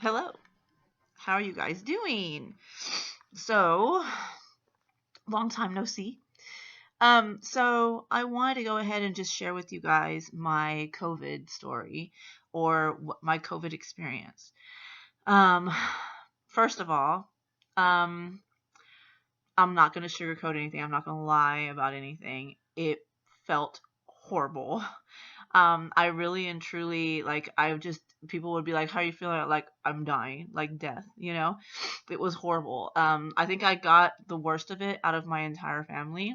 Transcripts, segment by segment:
Hello. How are you guys doing? So, long time no see. So I wanted to go ahead and just share with you guys my COVID story or my COVID experience. Um, First of all, um, I'm not going to sugarcoat anything. I'm not going to lie about anything. It felt horrible. I really and truly I just people would be like, "How are you feeling?" Like I'm dying, like death. It was horrible. I think I got the worst of it out of my entire family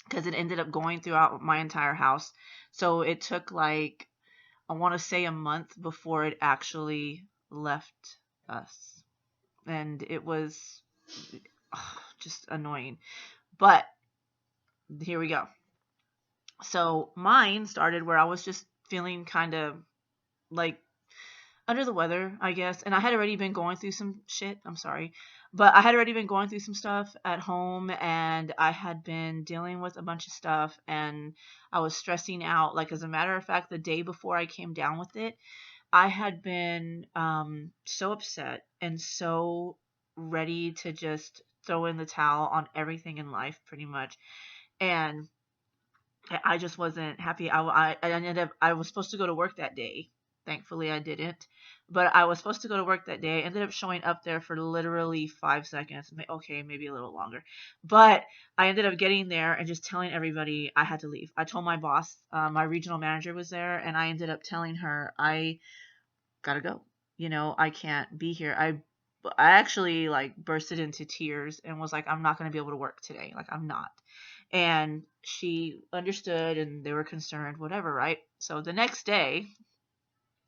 because it ended up going throughout my entire house. So it took I want to say a month before it actually left us, and it was just annoying. But here we go. So mine started where I was just feeling kind of like under the weather, I guess. And I had already been going through some shit. I'm sorry. But I had already been going through some stuff at home and I had been dealing with a bunch of stuff and I was stressing out. Like, as a matter of fact, the day before I came down with it, I had been so upset and so ready to just throw in the towel on everything in life, pretty much. And I just wasn't happy. I ended up, I was supposed to go to work that day. Thankfully, I didn't. But I was supposed to go to work that day. I ended up showing up there for literally 5 seconds. Okay, maybe a little longer. But I ended up getting there and just telling everybody I had to leave. I told my boss, my regional manager was there, and I ended up telling her I gotta go. I can't be here. I actually bursted into tears and was like, I'm not gonna be able to work today. Like I'm not. And she understood and they were concerned, whatever, right? So the next day,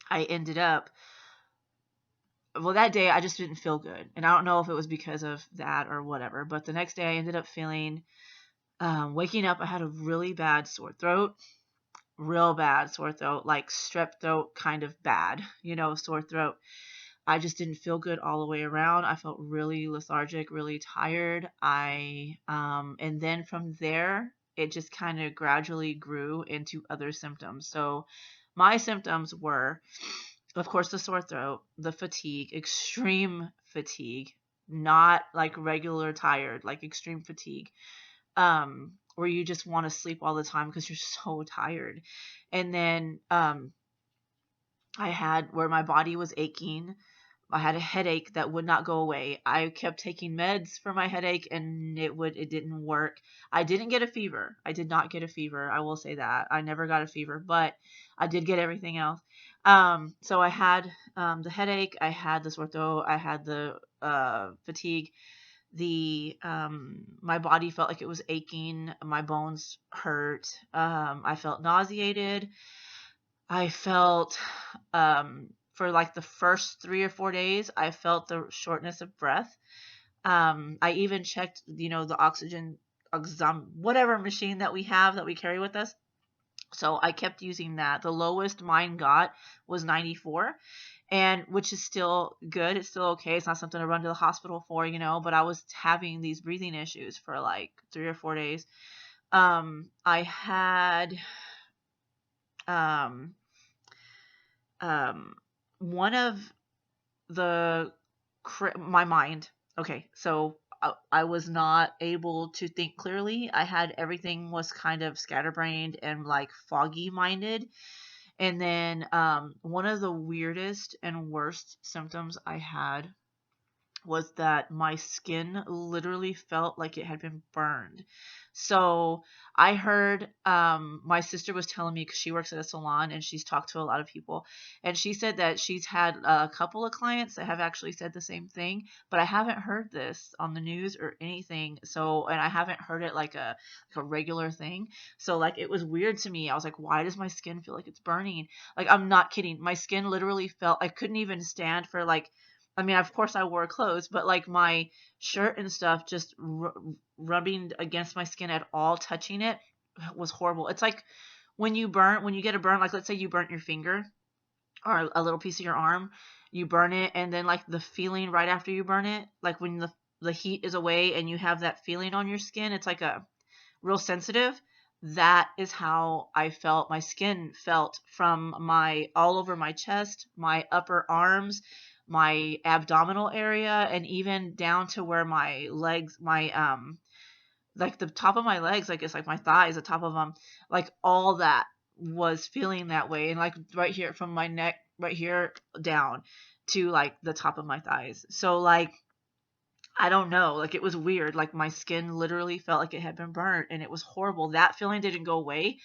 I ended up, well, that day I just didn't feel good. And I don't know if it was because of that or whatever, but the next day I ended up feeling, waking up, I had a really bad sore throat, real bad sore throat, like strep throat kind of bad, sore throat. I just didn't feel good all the way around. I felt really lethargic, really tired. And then from there, it just kind of gradually grew into other symptoms. So my symptoms were, of course, the sore throat, the fatigue, extreme fatigue, not like regular tired, like extreme fatigue, where you just want to sleep all the time because you're so tired. And then, I had where my body was aching. I had a headache that would not go away. I kept taking meds for my headache and it didn't work. I didn't get a fever. I did not get a fever. I will say that. I never got a fever, but I did get everything else. So I had the headache, I had the sore throat, I had the fatigue. The My body felt like it was aching, my bones hurt. I felt nauseated. I felt, for like the first 3 or 4 days, I felt the shortness of breath. I even checked, the whatever machine that we have that we carry with us. So I kept using that. The lowest mine got was 94, and which is still good. It's still okay. It's not something to run to the hospital for, but I was having these breathing issues for like 3 or 4 days. I had, um, um, one of the my mind. Okay, so I was not able to think clearly. I had everything was kind of scatterbrained and like foggy minded. And then one of the weirdest and worst symptoms I had was that my skin literally felt like it had been burned. So I heard, my sister was telling me because she works at a salon and she's talked to a lot of people, and she said that she's had a couple of clients that have actually said the same thing, but I haven't heard this on the news or anything. So, and I haven't heard it like a regular thing. So like it was weird to me. I was like, why does my skin feel like it's burning? Like I'm not kidding. My skin literally felt I couldn't even stand for like, I mean, of course I wore clothes, but like my shirt and stuff just rubbing against my skin at all, touching it was horrible. It's like when you get a burn, like let's say you burnt your finger or a little piece of your arm, you burn it, and then like the feeling right after you burn it, like when the heat is away and you have that feeling on your skin, it's like a real sensitive. That is how I felt. My skin felt from my all over my chest, my upper arms, my abdominal area, and even down to where my legs, like the top of my legs, I guess, like my thighs, the top of them, like all that was feeling that way. And like right here from my neck, right here down to like the top of my thighs. So like, I don't know, like it was weird. Like my skin literally felt like it had been burnt and it was horrible. That feeling didn't go away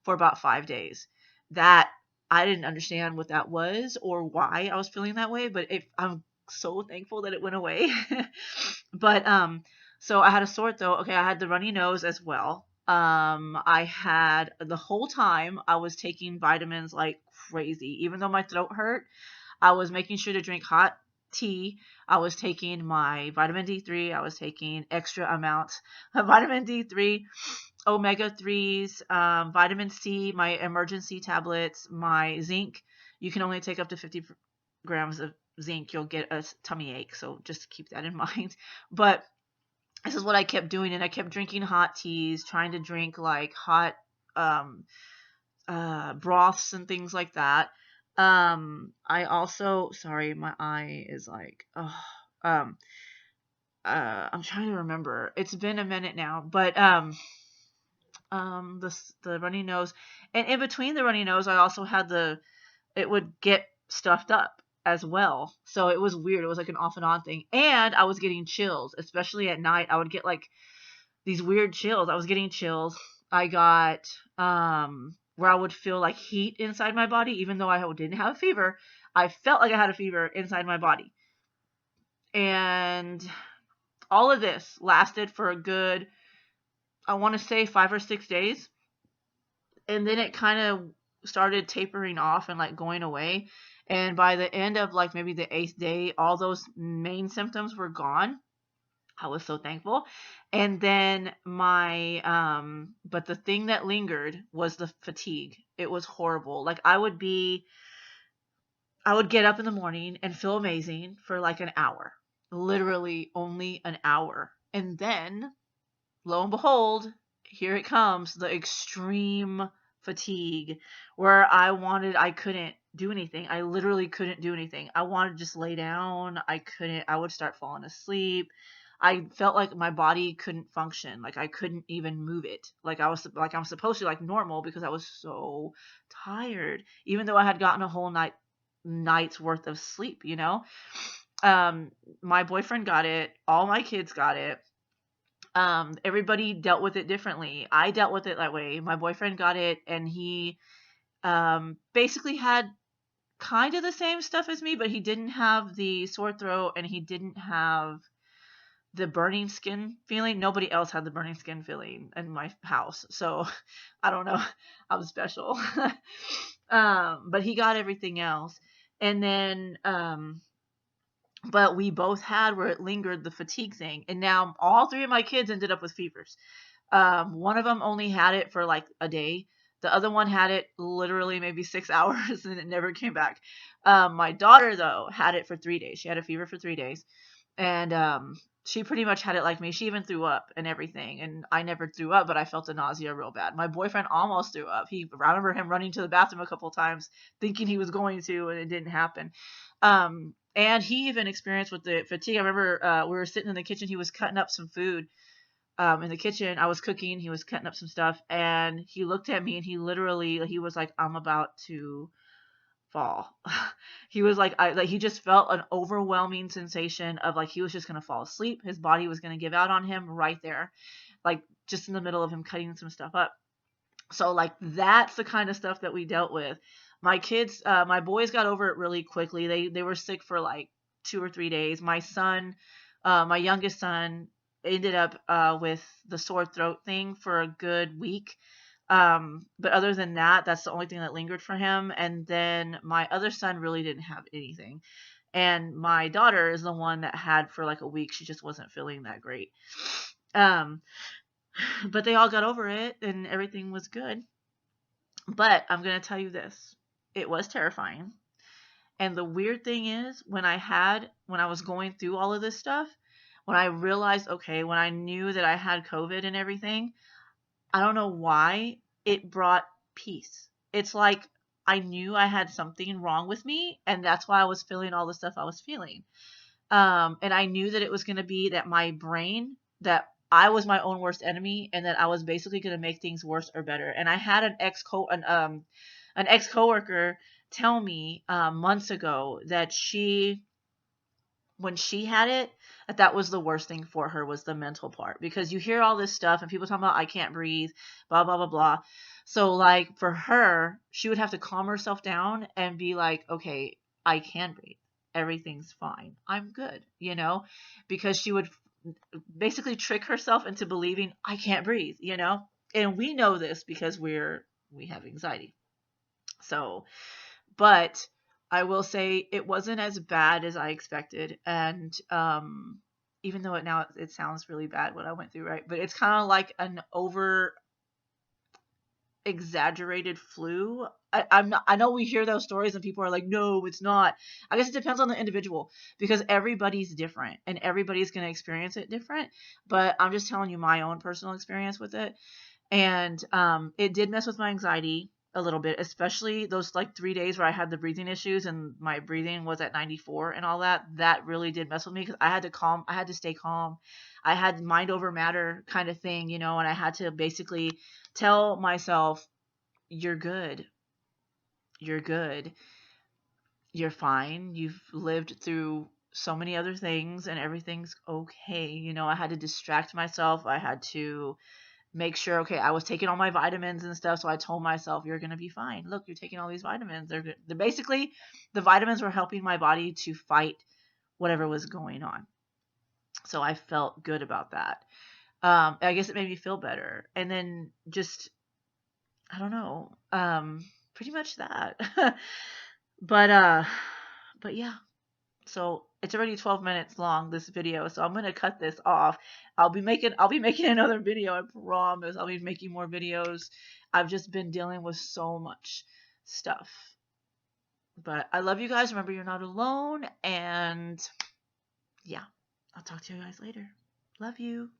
for about 5 days. That I didn't understand what that was or why I was feeling that way, but I'm so thankful that it went away. But so I had a sore throat. Okay, I had the runny nose as well. I had the whole time I was taking vitamins like crazy. Even though my throat hurt, I was making sure to drink hot tea. I was taking my vitamin D3. I was taking extra amounts of vitamin D3, omega 3s, vitamin C, my emergency tablets, my zinc. You can only take up to 50 grams of zinc. You'll get a tummy ache. So just keep that in mind. But this is what I kept doing. And I kept drinking hot teas, trying to drink like hot um, broths and things like that. I also, sorry, my eye is like, oh, um, I'm trying to remember. It's been a minute now, but the runny nose, and in between the runny nose, I also had it would get stuffed up as well. So it was weird. It was like an off and on thing, and I was getting chills, especially at night. I would get like these weird chills. I was getting chills. I got where I would feel like heat inside my body, even though I didn't have a fever. I felt like I had a fever inside my body. And all of this lasted for a good, I want to say 5 or 6 days. And then it kind of started tapering off and like going away. And by the end of like maybe the 8th day, all those main symptoms were gone. I was so thankful. And then but the thing that lingered was the fatigue. It was horrible. Like I would get up in the morning and feel amazing for like an hour, literally only an hour. And then lo and behold, here it comes, the extreme fatigue where I couldn't do anything. I literally couldn't do anything. I wanted to just lay down. I would start falling asleep. I felt like my body couldn't function. Like I couldn't even move it. Like I'm supposed to, like normal, because I was so tired, even though I had gotten a whole night's worth of sleep, you know? My boyfriend got it. All my kids got it. Everybody dealt with it differently. I dealt with it that way. My boyfriend got it, and he basically had kind of the same stuff as me, but he didn't have the sore throat and he didn't have the burning skin feeling. Nobody else had the burning skin feeling in my house, so I don't know. I'm special. But he got everything else, and then but we both had where it lingered, the fatigue thing. And now all 3 of my kids ended up with fevers. One of them only had it for like a day. The other one had it literally maybe 6 hours and it never came back. My daughter, though, had it for 3 days. She had a fever for 3 days. And she pretty much had it like me. She even threw up and everything. And I never threw up, but I felt the nausea real bad. My boyfriend almost threw up. I remember him running to the bathroom a couple of times thinking he was going to, and it didn't happen. And he even experienced with the fatigue. I remember we were sitting in the kitchen. He was cutting up some food in the kitchen. I was cooking. He was cutting up some stuff. And he looked at me and he was like, I'm about to fall. He was like, he just felt an overwhelming sensation of like he was just going to fall asleep. His body was going to give out on him right there, like just in the middle of him cutting some stuff up. So like that's the kind of stuff that we dealt with. My kids, my boys got over it really quickly. They were sick for like 2 or 3 days. My son, my youngest son, ended up with the sore throat thing for a good week. But other than that, that's the only thing that lingered for him. And then my other son really didn't have anything. And my daughter is the one that had for like a week. She just wasn't feeling that great. But they all got over it and everything was good. But I'm going to tell you this. It was terrifying. And the weird thing is, when I was going through all of this stuff, when I realized, okay, when I knew that I had COVID and everything, I don't know why, it brought peace. It's like I knew I had something wrong with me, and that's why I was feeling all the stuff I was feeling. And I knew that it was going to be that my brain, that I was my own worst enemy, and that I was basically going to make things worse or better. And I had an ex coworker tell me months ago that when she had it, that was the worst thing for her, was the mental part, because you hear all this stuff and people talking about I can't breathe, blah blah blah blah. So like for her, she would have to calm herself down and be like, okay, I can breathe, everything's fine, I'm good, because she would basically trick herself into believing I can't breathe, and we know this because we have anxiety. So, but I will say it wasn't as bad as I expected. And even though it sounds really bad what I went through, right? But it's kind of like an over exaggerated flu. I'm not, I know we hear those stories and people are like, no, it's not. I guess it depends on the individual, because everybody's different and everybody's going to experience it different. But I'm just telling you my own personal experience with it. And it did mess with my anxiety a little bit, especially those like 3 days where I had the breathing issues and my breathing was at 94 and all that. That really did mess with me, because I had to stay calm. I had mind over matter kind of thing, and I had to basically tell myself, you're good, you're good, you're fine, you've lived through so many other things and everything's okay. I had to distract myself. I had to make sure, okay, I was taking all my vitamins and stuff. So I told myself, you're going to be fine. Look, you're taking all these vitamins. They're basically, the vitamins were helping my body to fight whatever was going on. So I felt good about that. I guess it made me feel better. And then just, I don't know, pretty much that. but, uh, but yeah. So it's already 12 minutes long, this video, so I'm gonna cut this off. I'll be making another video, I promise. I'll be making more videos. I've just been dealing with so much stuff. But I love you guys. Remember, you're not alone. And yeah, I'll talk to you guys later. Love you.